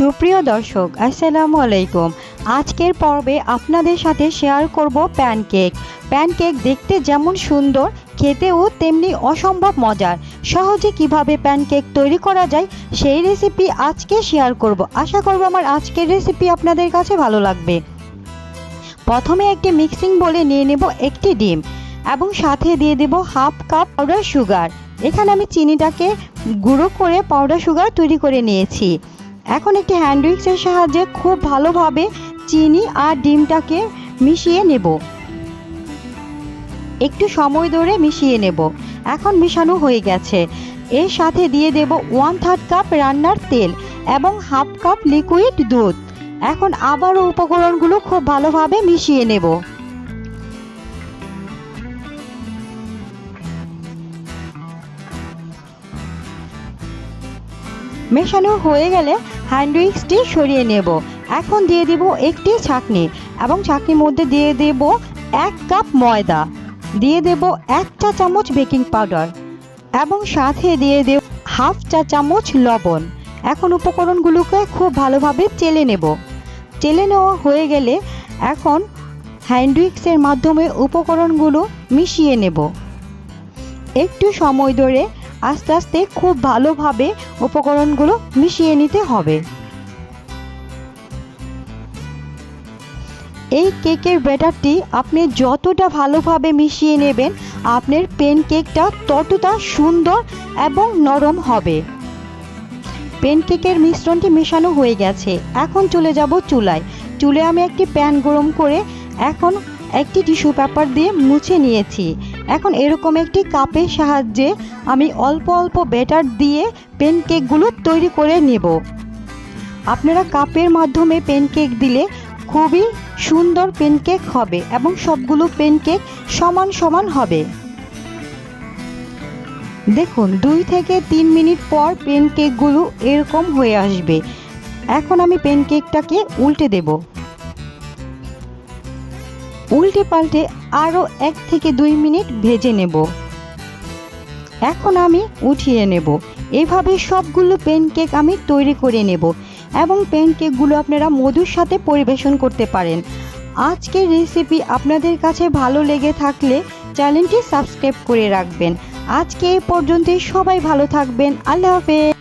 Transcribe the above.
সুপ্রিয় দর্শক আসসালামু আলাইকুম। আজকের পর্বে আপনাদের সাথে শেয়ার করব প্যানকেক। প্যানকেক দেখতে যেমন সুন্দর, খেতেও তেমনি অসম্ভব মজার। সহজে কিভাবে প্যানকেক তৈরি করা যায় সেই রেসিপি আজকে শেয়ার করব। আশা করব আমার আজকের রেসিপি আপনাদের কাছে ভালো লাগবে। প্রথমে একটি মিক্সিং বোলে নিয়ে নেব একটি ডিম এবং সাথে দিয়ে দেব হাফ কাপ পাউডার সুগার। এখানে আমি চিনিটাকে গুঁড়ো করে পাউডার সুগার তৈরি করে নিয়েছি। এখন একটি হ্যান্ড উইক্সের সাহায্যে খুব ভালোভাবে চিনি আর ডিমটাকে মিশিয়ে নেব। একটু সময় ধরে মিশিয়ে নেব। এখন মিশানো হয়ে গেছে। এর সাথে দিয়ে দেব 1/3 কাপ রান্নার তেল এবং হাফ কাপ লিকুইড দুধ। এখন আবারও উপকরণগুলো খুব ভালোভাবে মিশিয়ে নেব। মেশানো হয়ে গেলে হ্যান্ড উইক্সটি সরিয়ে নেব। এখন দিয়ে দেব একটি ছাঁকনি এবং ছাঁকনির মধ্যে দিয়ে দেব 1 কাপ ময়দা, দিয়ে দেব 1 চা চামচ বেকিং পাউডার এবং সাথে দিয়ে দেব হাফ চা চামচ লবণ। এখন উপকরণগুলোকে খুব ভালোভাবে চেলে নেব। চেলে নেওয়া হয়ে গেলে এখন হ্যান্ড উইক্সের মাধ্যমে উপকরণগুলো মিশিয়ে নেব। একটু সময় ধরে আস্তে আস্তে খুব ভালোভাবে উপকরণগুলো মিশিয়ে নিতে হবে। এই কেকের ব্যাটারটি আপনি যতটা ভালোভাবে মিশিয়ে নেবেন আপনার প্যানকেকটা ততটা সুন্দর এবং নরম হবে। প্যানকেকের মিশ্রণটি মেশানো হয়ে গেছে। এখন চলে যাব চুলায়। চুলায় আমি একটি প্যান গরম করে এখন একটি টিস্যু পেপার দিয়ে মুছে নিয়েছি। এখন এরকম একটি কাপের সাহায্যে আমি অল্প অল্প ব্যাটার দিয়ে প্যানকেকগুলো তৈরি করে নেব। আপনারা কাপের মাধ্যমে প্যানকেক দিলে খুবই সুন্দর প্যানকেক হবে এবং সবগুলো প্যানকেক সমান সমান হবে। দেখুন 2 থেকে 3 মিনিট পর প্যানকেকগুলো এরকম হয়ে আসবে। এখন আমি প্যানকেকটাকে উল্টে দেব। উল্টে পাল্টে আরও 1 থেকে 2 মিনিট ভেজে নেব। এখন আমি উঠিয়ে নেব। এভাবে সবগুলো প্যানকেক আমি তৈরি করে নেব এবং প্যানকেকগুলো আপনারা মধুর সাথে পরিবেশন করতে পারেন। আজকের রেসিপি আপনাদের কাছে ভালো লেগে থাকলে চ্যানেলটি সাবস্ক্রাইব করে রাখবেন। আজকে এই পর্যন্তই। সবাই ভালো থাকবেন। আল্লাহ হাফেজ।